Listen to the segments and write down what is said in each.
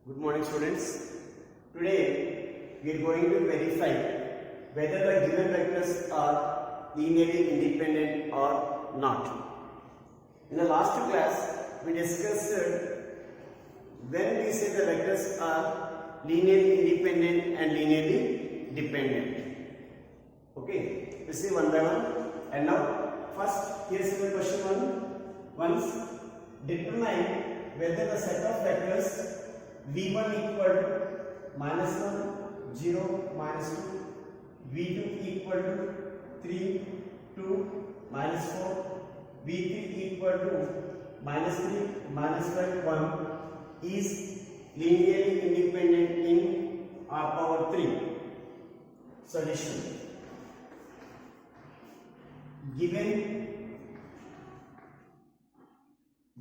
Good morning, students. Today we are going to verify whether the given vectors are linearly independent or not. In the last class we discussed when we say the vectors are linearly independent and linearly dependent. Okay, we see one by one. And now first here is the question once determine whether the set of vectors v1 equal to minus 1, 0, minus 2, v2 equal to 3, 2, minus 4, v3 equal to minus 3, minus 5, 1 is linearly independent in R power 3. Solution. Given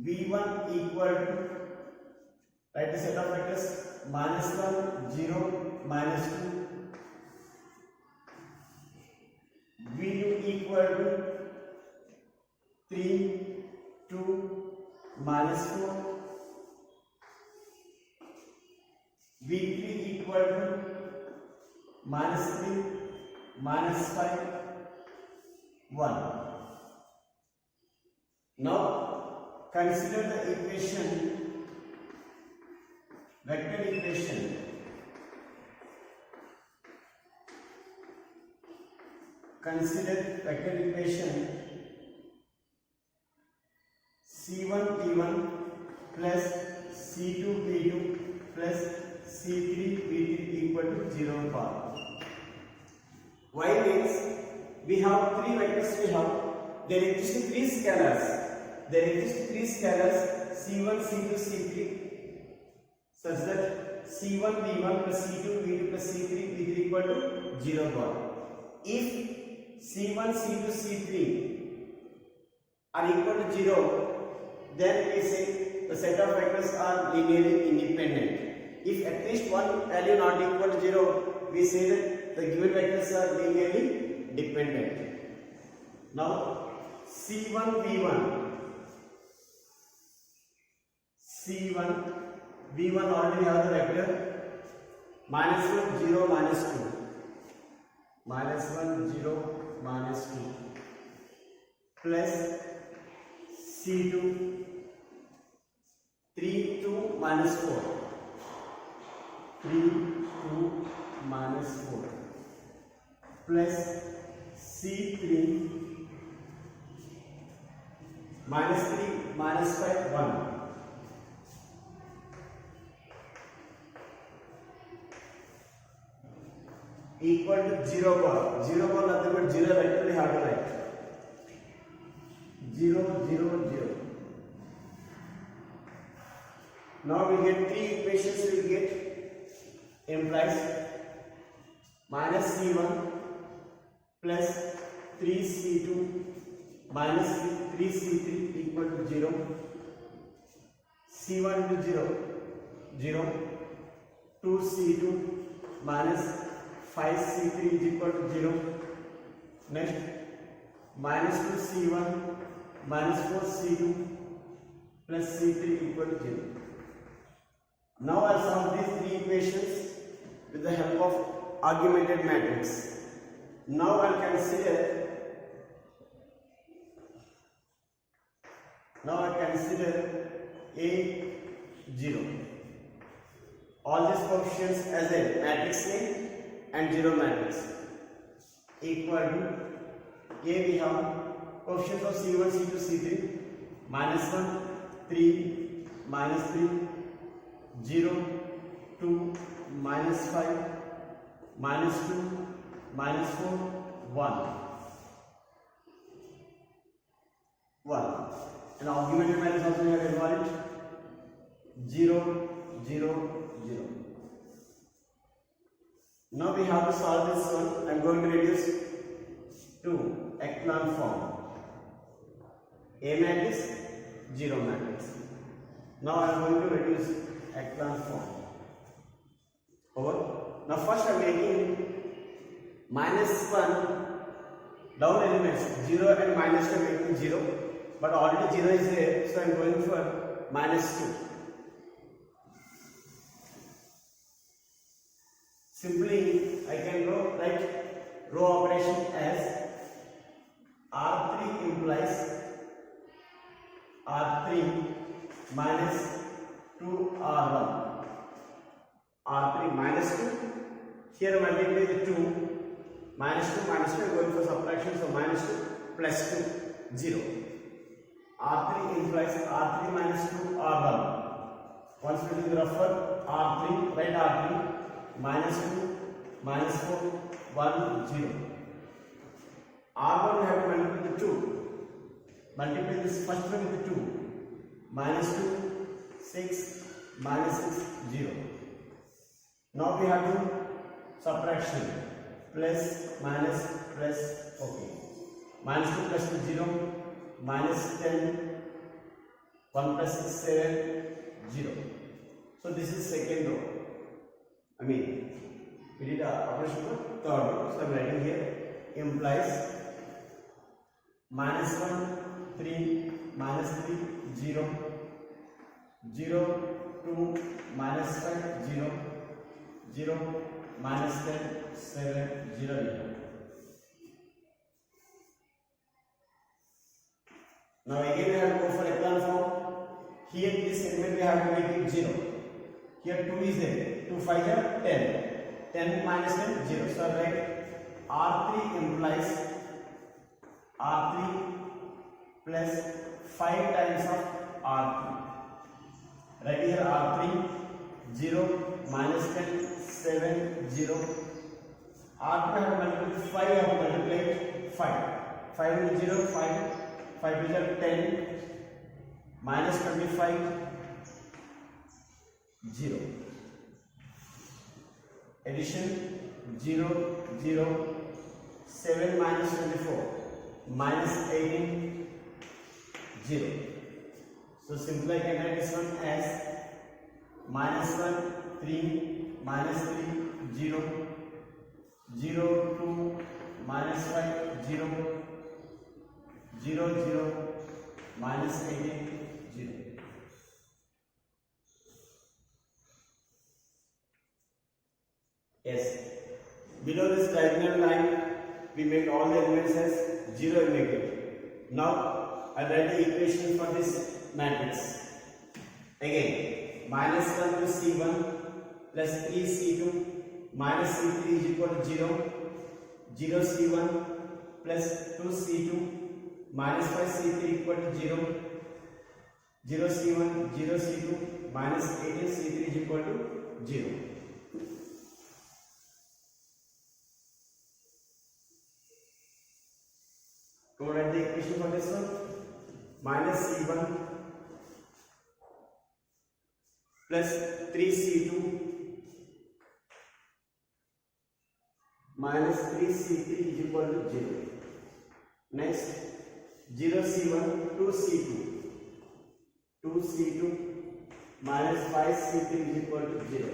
v1 equal to, write the set of vectors minus 1, 0, minus 2, v2 equal to 3, 2, minus 4, v3 equal to minus 3, minus 5, 1. Now consider the equation, vector equation. Consider vector equation C1 P1 plus C2 P2 plus C3 P3 equal to 0 bar. Why means we have three vectors. There exist three scalars. C1, C2, C3 such that C1 V1 plus C2 V2 plus C3 V3 equal to 0 bar. If C1, C2, C3 are equal to 0, then we say the set of vectors are linearly independent. If at least one value not equal to 0, we say that the given vectors are linearly dependent. Now C1 V1 already have the vector minus 1, 0, minus 2. Minus 1, 0, minus 2 plus C2 3, 2, minus 4. 3, 2, minus 4 plus C3 minus 3, minus 5, 1. Equal to 0 bar. 0 bar nothing but 0 vector we have to write. 0, 0, 0. Now we get three equations. We get implies minus C1 plus 3C2 minus 3C3 equal to 0. C1 to 0, 0. 2C2 minus 5C3 is equal to 0. Next, minus 2C1 minus 4C2 plus C3 equal to 0. Now I'll solve these three equations with the help of augmented matrix. Now I'll consider A0. All these coefficients as a matrix name and 0 matrix equal to A. We have coefficients of C1, C2, C3 minus 1, 3, minus 3, 0, 2, minus 5, minus 2, minus 4, 1. And augmented matrix also we have involved 0, 0, 0. Now we have to solve this one. I am going to reduce to echelon form. A matrix, 0 matrix. Now I am going to reduce echelon form. Over. Now first I am making minus 1 down elements 0 and minus 2 are making 0, but already 0 is there, so I am going for minus 2. Simply I can write row operation as R3 implies R3 minus 2R1. R3 minus 2. Here multiply the 2. Minus 2 minus 2. I am going for subtraction, so minus 2 plus 2 0. R3 implies R3 minus 2R1. Once we do the refer R3, write R3 minus 2 minus 4 1 0. R1 we have to multiply the 2. Multiply this first one with 2. Minus 2 6 minus 6 0. Now we have to subtraction. Plus minus plus, okay. Minus 2 plus 2 0. Minus 10 1 plus 6 7 0. So this is second row. I mean, we did operation for third row. So I am writing here implies minus 1 3 minus 3 0 0 2 minus 5 0 0 minus 10 7 0 0. Now again we have to go for echelon form. Here this segment we have to make it 0. Here 2 is there. 2 5 are 10. 10 minus 10 0. So write R3 implies R3 plus 5 times of R3. Right here R3 0 minus 10 7 0. R3 have multiplied 5, I have multiplied 5. 5 into 0 5. 5 to 10 minus 25 0. Addition 0 0. 7 minus 24 minus 18 0. So simply I can write this one as minus 1 3 minus 3 0 0 2 minus 5 0 0 0 minus 18 0. Yes, below this diagonal line we make all the elements as 0 and make it. Now I write the equation for this matrix. Again minus 1 to C1 plus 3 C2 minus C3 is equal to 0 0 C1 plus 2 C2 minus 5 C3 equal to 0 0 C1 0 C2 minus 18 C3 is equal to 0. So write the equation for this one. Minus C1 plus 3 C2 minus 3 C3 is equal to 0. Next 0 C1 2 C2 2 C2 minus 5 C3 is equal to 0.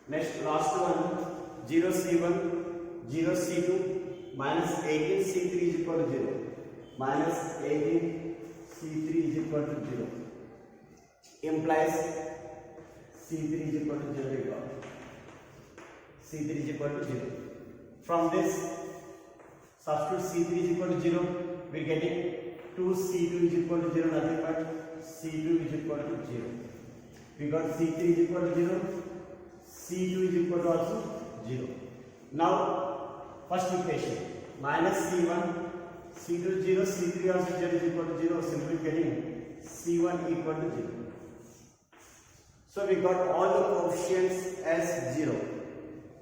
Next last one 0 C1 0 C2 minus 18 C3 is equal to 0 minus 18 C3 is equal to 0 implies C3 is equal to 0. C3 is equal to 0. From this substitute C3 is equal to 0, we are getting 2 C2 is equal to 0, nothing but C2 is equal to 0. We got C3 is equal to 0, C2 is equal to also 0. Now first equation minus C1 C2 0 C3 also 0 is equal to 0, simply getting C1 equal to 0. So we got all the coefficients as 0.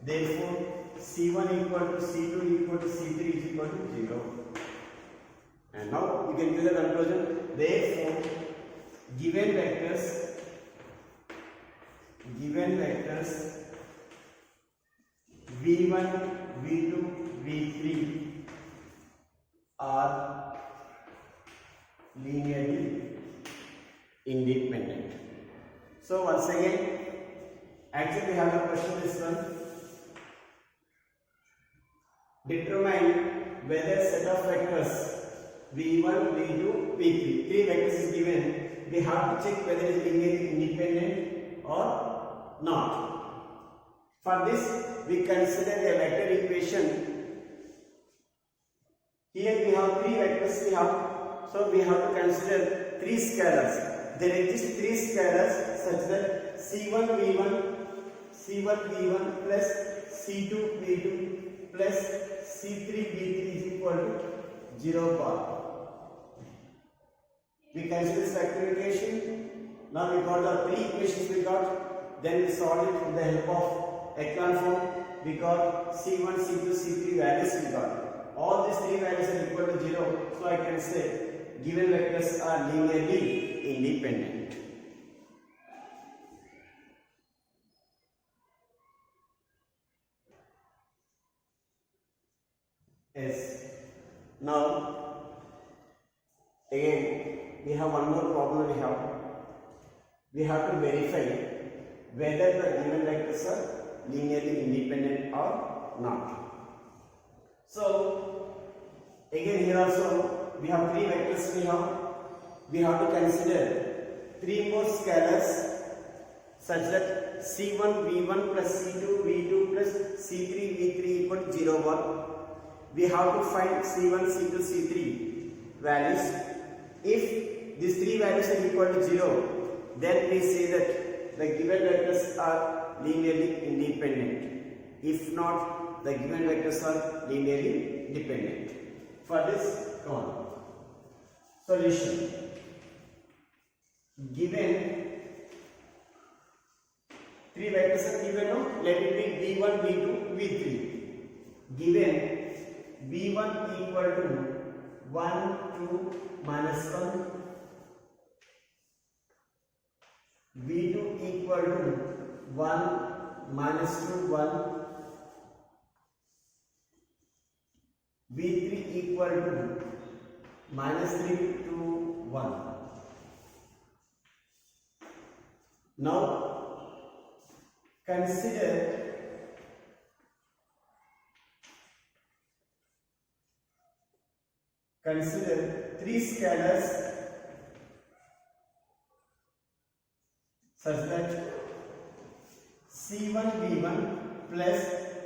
Therefore C1 equal to C2 equal to C3 is equal to 0. And now you can give the conclusion. Therefore given vectors v1 v2 v3 are linearly independent. So once again, actually we have a question this one. Determine whether set of vectors v1, v2, v3, three vectors is given. We have to check whether it is linearly independent or not. For this, we consider a vector equation. Here we have three vectors so we have to consider three scalars. There exist three scalars such that C1 V1 plus C2 V2 plus C3 V3 is equal to 0 bar. We consider this vector equation. Now we got the three equations we got. Then we solved it with the help of echelon form. We got C1, C2, C3 values we got. All these three values are equal to 0. So I can say given vectors are linearly independent. Yes. Now again we have one more problem we have to verify whether the given vectors are linearly independent or not. So again here also we have three vectors we have to consider three more scalars such that C1 V1 plus C2 V2 plus C3 V3 equal to 0 1. We have to find C1, C2, C3 values. If these three values are equal to 0, then we say that the given vectors are linearly independent. If not, the given vectors are linearly dependent. For this, come on. Solution. Given three vectors are given, no? Let it be V1, V2, V3. Given V1 equal to 1, 2, minus 1. V2 equal to 1, minus 2, 1. V3 equal to minus 3, 2, 1. Now consider three scalars such that C1 V1 plus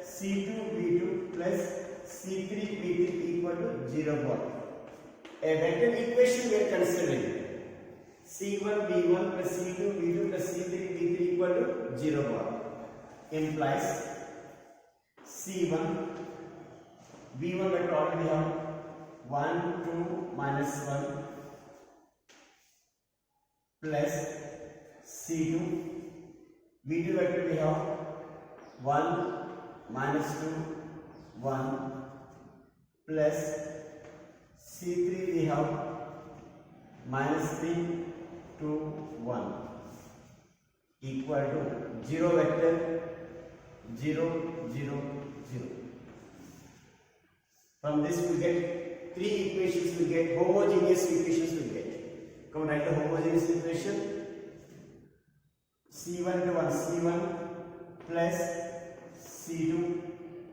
C2 V2 plus C3 V3 equal to 0 1. A vector equation we are considering. C1 V1 plus C2 V2 plus C3 V3 equal to 0 1 implies C1 V1 vector already we have 1 2 minus 1 plus C2 V2 vector we have 1 minus 2 1 plus C3 we have minus 3 2 1 equal to 0 vector 0 0 0. From this we get three equations, we get homogeneous equations we get. Come write the homogeneous equation. C1 to 1 C1 plus C2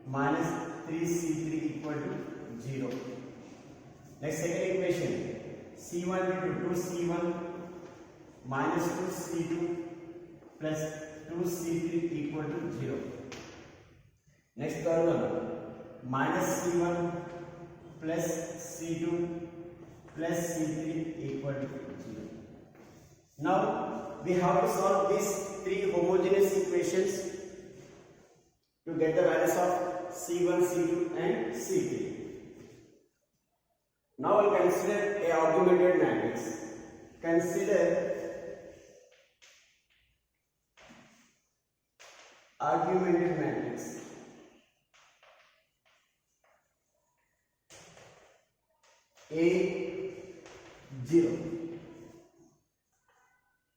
minus 3C3 equal to 0. Next second equation. C1 into 2C1 minus 2C2 plus 2C3 equal to 0. Next third one. Minus C1 plus C2 plus C3 equal to 0. Now we have to solve these three homogeneous equations to get the values of C1, C2 and C3. Now we'll consider a augmented matrix. Consider augmented matrix. A0.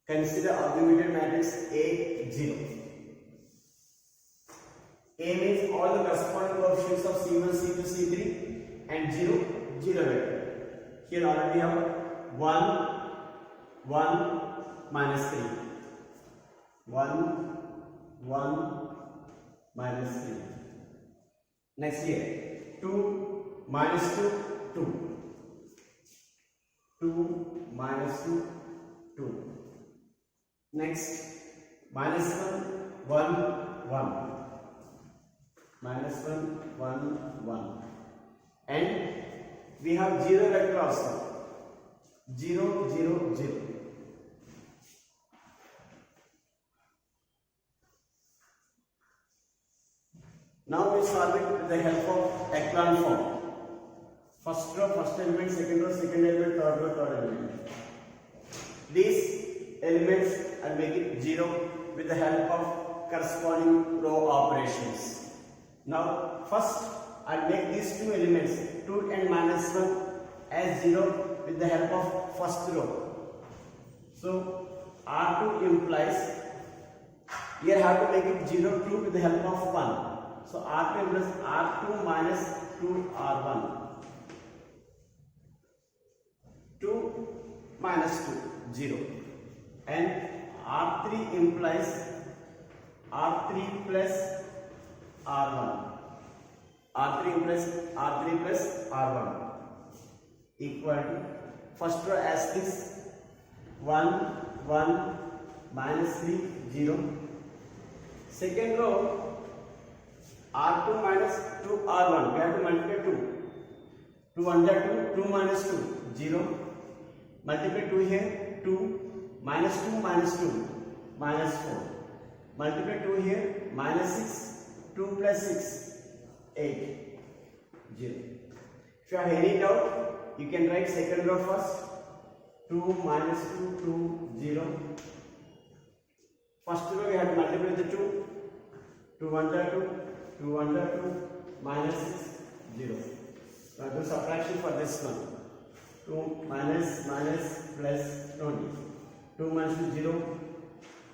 Consider augmented matrix A0. A means all the corresponding coefficients of C1, C2, C3 and 0, 0 vector. Here already we have 1, 1, minus 3. 1, 1, minus 3. Next here, 2, minus 2, 2. 2 minus 2 2. Next minus 1 1 1. minus 1, 1, 1. And we have 0 vector also. 0, 0, 0. Now we solve it with the help of echelon form. First row, first element, second row, second element, third row, third element. These elements I'll make it 0 with the help of corresponding row operations. Now first I'll make these two elements 2 and minus 1 as 0 with the help of first row. So R2 implies, here I have to make it 0, 2 with the help of 1. So R2 implies R2 minus 2R1. 2 minus 2, 0. And R3 implies R3 plus R1. R3 implies R3 plus R1 equal to, first row as this 1, 1, minus 3, 0. Second row R2 minus 2R1, we have to multiply 2. 2 1 are 2, 2 minus 2, 0. Multiply 2 here, 2, minus 2 minus 2, minus 4. Multiply 2 here, minus 6, 2 plus 6, 8, 0. If you have any doubt, you can write second row first. 2 minus 2, 2, 0. First row we have to multiply the 2. 2 1 are 2, 2 1 are 2, minus 6, 0. Now do subtraction for this one. 2 minus plus 20. 2 minus 2, 0.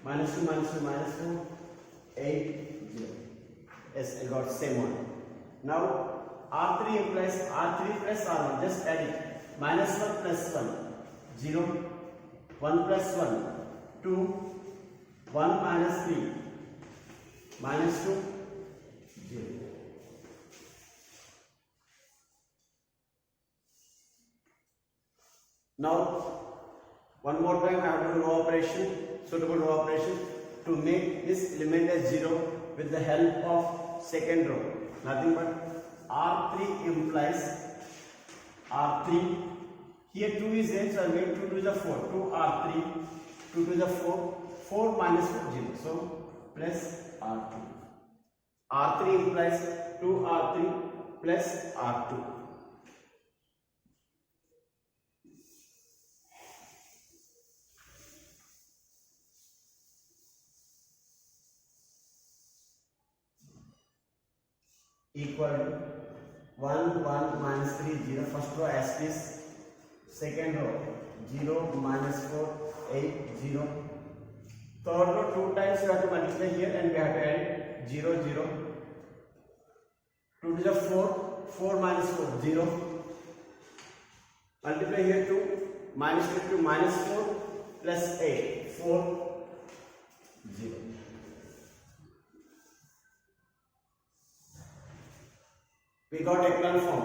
Minus 2 minus 2, minus 4, 8, 0. Yes, I got same one. Now R3 implies R3 plus R1. Just add it. Minus 1 plus 1, 0. 1 plus 1, 2. 1 minus 3, minus 2, 0. Now, one more time I have to do row operation, suitable row operation to make this element as 0 with the help of second row. Nothing but R3 implies R3. Here 2 is there, so I made 2 to the 4. 2 R3, 2 to the 4. 4 minus 4, 0. So, plus R2. R3 implies 2R3 plus R2. Equal to 1, 1 minus 3, 0. First row as this. Second row 0 minus 4, 8, 0. Third row 2 times you have to multiply here and we have to add 0, 0. 2 to the 4, 4 minus 4, 0. Multiply here 2, minus 2 to minus 4 plus 8, 4, 0. We got echelon form.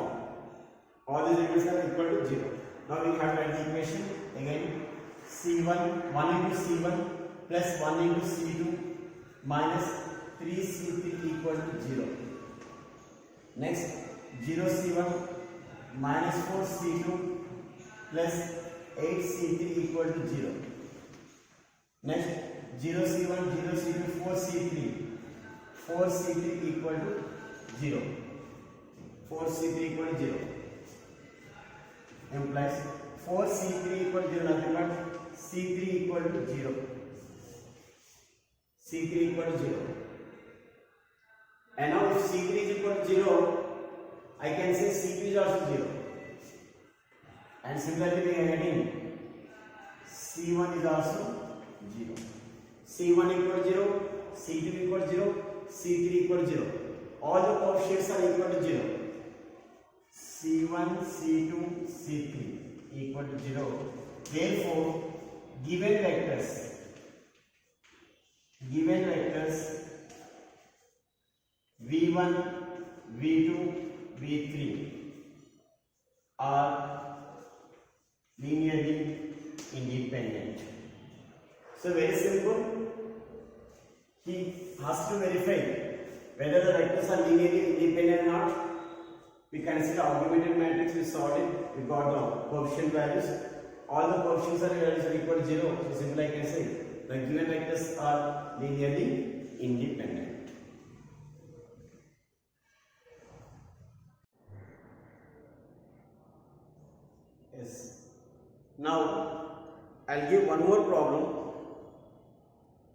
All these elements are equal to 0. Now we have to write the equation again. C1, 1 into C1 plus 1 into C2 minus 3C3 equal to 0. Next, 0 C1 minus 4 C2 plus 8 C3 equal to 0. Next, 0 C1, 0 C2, 4 C3. 4 C3 equal to 0. 4 C3 equal to 0. Implies 4 C3 equal to 0, nothing but C3 equal to 0. C3 equal to 0. And now if C3 is equal to 0, I can say C2 is also 0. And similarly we are getting C1 is also 0. C1 equal to 0, C2 equal to 0, C3 equal to 0. All the coefficients are equal to 0. C1, C2, C3 equal to 0. Therefore, given vectors V1, V2, V3 are linearly independent. So very simple. He has to verify whether the vectors are linearly independent or not. We consider augmented matrix, we solved it, we got the coefficient values. All the coefficients are values are equal to 0. So simply I can say the given vectors are linearly independent. Yes. Now I'll give one more problem.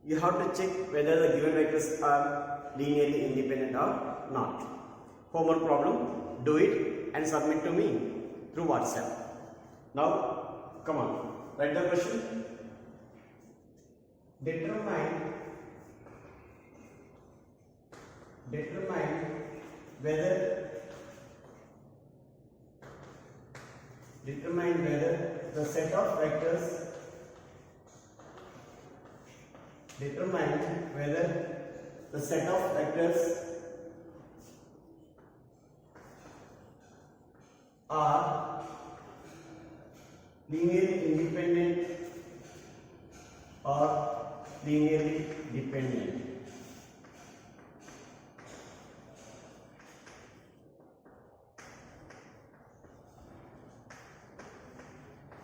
You have to check whether the given vectors are linearly independent or not. Homework problem. Do it and submit to me through WhatsApp. Now, come on, write the question. Determine whether the set of vectors are linearly independent or linearly dependent.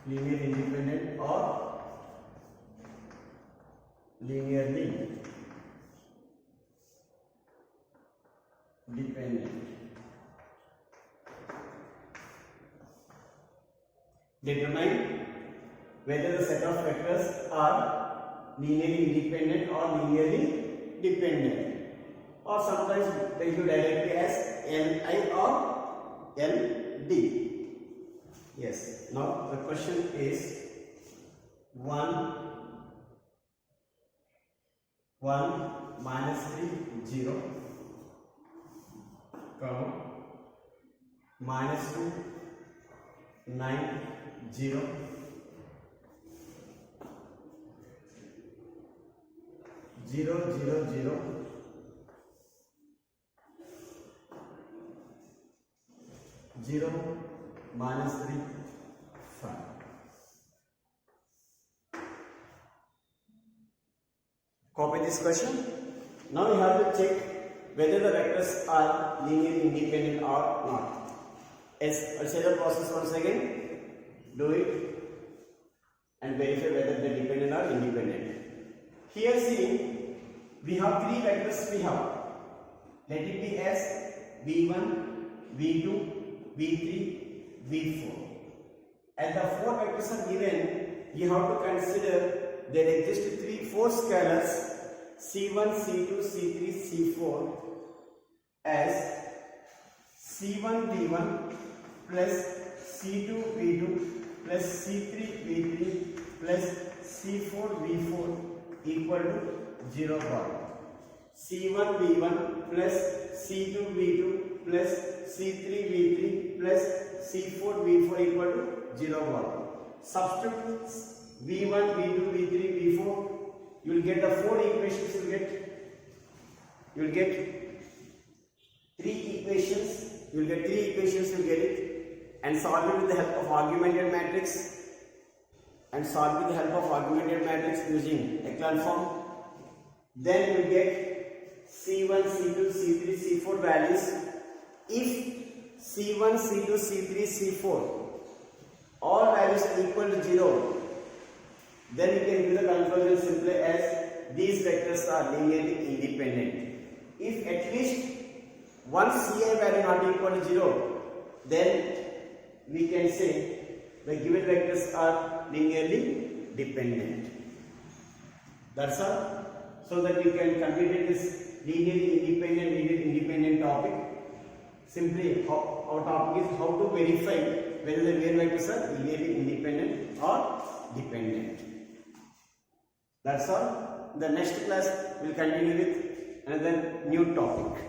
Linearly independent or linearly dependent. Determine whether the set of vectors are linearly independent or linearly dependent, or sometimes they should directly as Li or Ld. Yes. Now the question is 1 minus 3 0, minus 2 9 0, 0 0 0, 0 minus 3 5. Copy this question. Now you have to check whether the vectors are linearly independent or not. Yes, I'll say the process once again. Do it and verify whether they are dependent or independent. Here see, we have three vectors we have. Let it be as v1, v2, v3, v4. As the four vectors are given, you have to consider there exist four scalars c1, c2, c3, c4 as c1 v1 plus c2 v2 plus c3 v3 plus c4 v4 equal to 0 1. c1 v1 plus c2 v2 plus c3 v3 plus c4 v4 equal to 0 1. Substitute v1 v2 v3 v4, you will get the four equations. You will get three equations. You will get three equations. You will get it and solve it with the help of augmented matrix. Using echelon form. Then you will get c1, c2, c3, c4 values. If c1, c2, c3, c4 all values are equal to 0, then you can give the conclusion simply as these vectors are linearly independent. If at least one ci value not equal to 0, then we can say the given vectors are linearly dependent. That's all. So that we can complete this linearly independent topic. Simply our topic is how to verify whether the given vectors are linearly independent or dependent. That's all. In the next class we will continue with another new topic.